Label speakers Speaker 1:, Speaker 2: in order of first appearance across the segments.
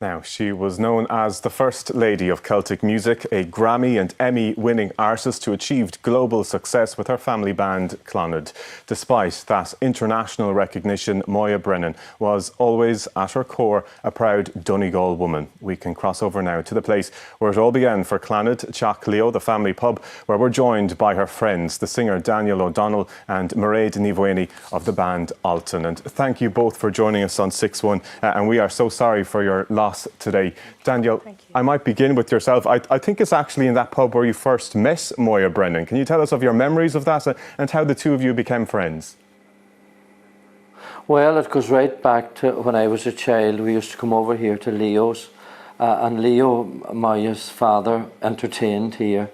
Speaker 1: Now, she was known as the First Lady of Celtic Music, a Grammy and Emmy winning artist who achieved global success with her family band Clannad. Despite that international recognition, Moya Brennan was always at her core a proud Donegal woman. We can cross over now to the place where it all began for Clannad, Teach Leo, the family pub, where we're joined by her friends, the singer Daniel O'Donnell and Máire Ní Bhraonáin of the band Alton. And thank you both for joining us on 6-1, and we are so sorry for your loss today. Daniel, I might begin with yourself. I think it's actually in that pub where you first met Moya Brennan. Can you tell us of your memories of that and how the two of you became friends?
Speaker 2: Well, it goes right back to when I was a child. We used to come over here to Leo's, and Leo, Moya's father, entertained here.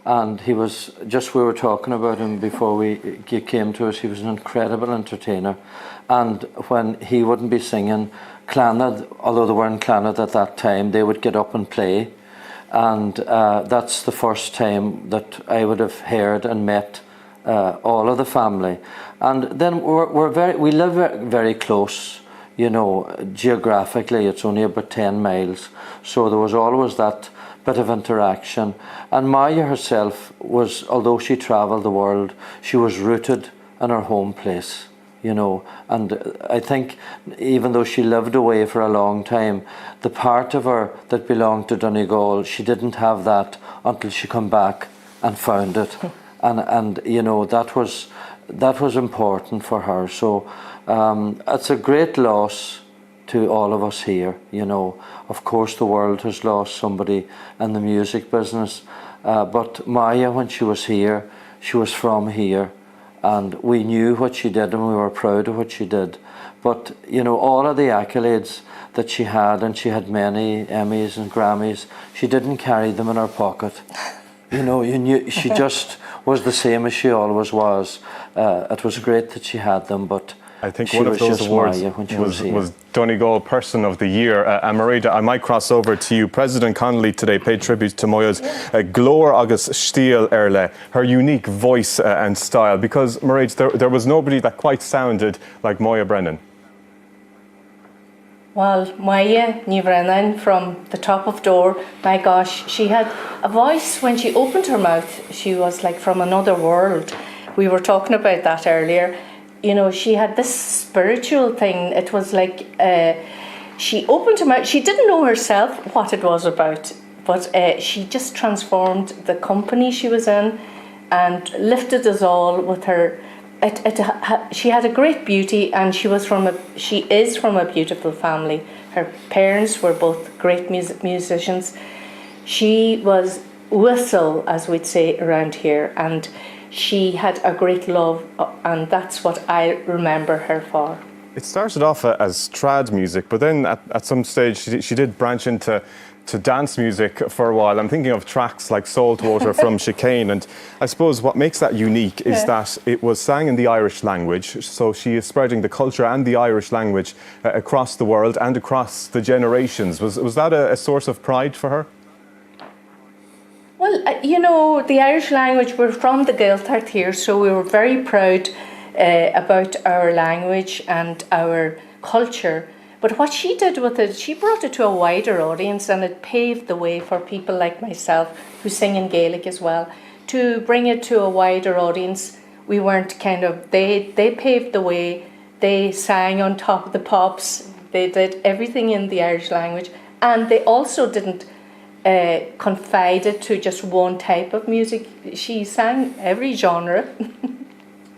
Speaker 2: And he was, just we were talking about him before he came to us, he was an incredible entertainer. And when he wouldn't be singing, Clannad, although they weren't Clannad at that time, they would get up and play. And that's the first time that I would have heard and met all of the family. And then we live very close, you know, geographically. It's only about 10 miles. So there was always that bit of interaction. And Máire herself was, although she travelled the world, she was rooted in her home place, you know. And I think even though she lived away for a long time, the part of her that belonged to Donegal, she didn't have that until she come back and found it. and you know, that was important for her. So it's a great loss to all of us here, you know. Of course the world has lost somebody in the music business, but Máire, when she was here, she was from here, and we knew what she did and we were proud of what she did. But you know, all of the accolades that she had, and she had many Emmys and Grammys, she didn't carry them in her pocket. You know, you knew she just was the same as she always was. It was great that she had them, but
Speaker 1: I think one of those awards was Donegal Person of the Year. And Máire, I might cross over to you. President Connolly today paid tribute to Moya's glór agus stíl erle, her unique voice and style, because Máire, there was nobody that quite sounded like Moya Brennan.
Speaker 3: Well, Máire Ní Bhraonáin from the top of door, my gosh, she had a voice when she opened her mouth. She was like from another world. We were talking about that earlier. You know, she had this spiritual thing. It was like she opened her mouth. She didn't know herself what it was about, but she just transformed the company she was in and lifted us all with her. She had a great beauty, and she is from a beautiful family. Her parents were both great musicians. She was whistle, as we'd say around here, and she had a great love, and that's what I remember her for.
Speaker 1: It started off as trad music, but then at some stage she did branch into dance music for a while. I'm thinking of tracks like Saltwater from Chicane, and I suppose what makes that unique is that it was sang in the Irish language, so she is spreading the culture and the Irish language across the world and across the generations. Was that a source of pride for her?
Speaker 3: Well, you know, the Irish language, we're from the Gaeltacht here, so we were very proud about our language and our culture. But what she did with it, she brought it to a wider audience, and it paved the way for people like myself, who sing in Gaelic as well, to bring it to a wider audience. We weren't they paved the way. They sang on top of the pops. They did everything in the Irish language, and they also didn't confide it to just one type of music. She sang every genre.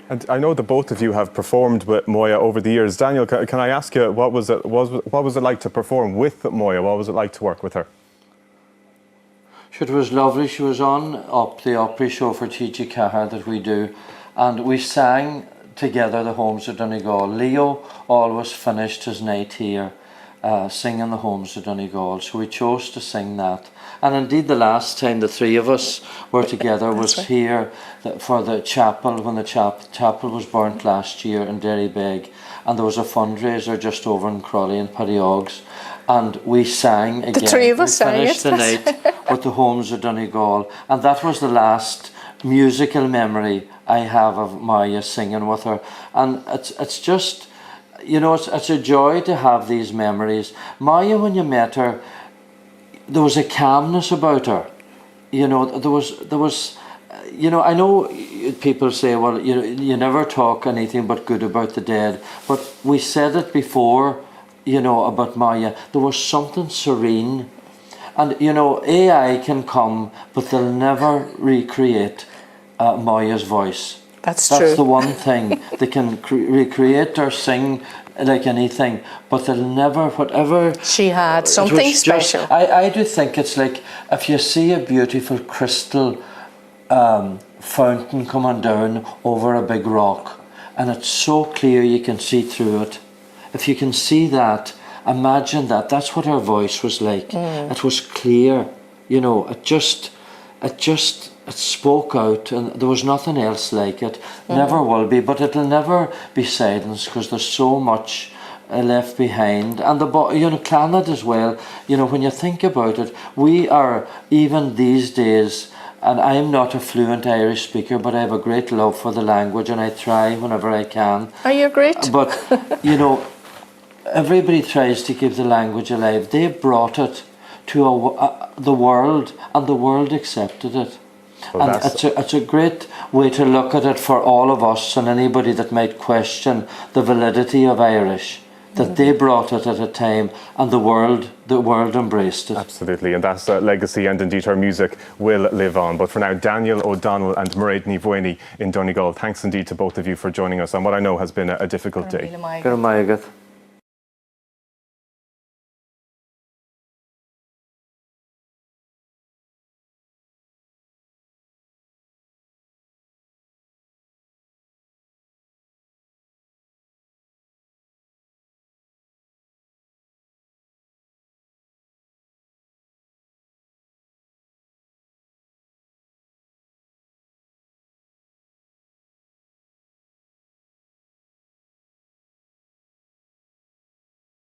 Speaker 1: And I know that both of you have performed with Moya over the years. Daniel, can I ask you, what was it like to perform with Moya? What was it like to work with her?
Speaker 2: It was lovely. She was on the Opry show for T.G. Cahar that we do, and we sang together the Homes of Donegal. Leo always finished his night here singing the Homes of Donegal, so we chose to sing that. And indeed the last time the three of us were together was here for the chapel, when the chapel was burnt last year in Derrybeg, and there was a fundraiser just over in Crawley and Paddy-Oggs, and we sang again.
Speaker 3: The three of us sang it.
Speaker 2: We finished the night with the Homes of Donegal, and that was the last musical memory I have of Máire singing with her. And it's just, you know, it's a joy to have these memories. Máire, when you met her, there was a calmness about her. You know, there was, you know, I know people say, well, you never talk anything but good about the dead, but we said it before, you know, about Máire. There was something serene. And, you know, AI can come, but they'll never recreate Máire's voice.
Speaker 3: That's true.
Speaker 2: That's the one thing. They can recreate or sing like anything, but they'll never, whatever...
Speaker 3: She had something special.
Speaker 2: I do think it's like, if you see a beautiful crystal fountain coming down over a big rock, and it's so clear you can see through it. If you can see that, imagine that. That's what her voice was like. It was clear, you know. It spoke out, and there was nothing else like it. Never will be, but it'll never be silenced because there's so much left behind. And you know, Clannad as well. You know, when you think about it, we are even these days. And I'm not a fluent Irish speaker, but I have a great love for the language, and I try whenever I can.
Speaker 3: Are you great?
Speaker 2: But you know, everybody tries to keep the language alive. They brought it to the world, and the world accepted it.
Speaker 1: Well,
Speaker 2: and it's a great way to look at it for all of us and anybody that might question the validity of Irish, that they brought it at a time, and the world embraced it.
Speaker 1: Absolutely, and that legacy and indeed her music will live on. But for now, Daniel O'Donnell and Máire Ní Bhraonáin in Donegal, thanks indeed to both of you for joining us on what I know has been a difficult day.
Speaker 2: Good night.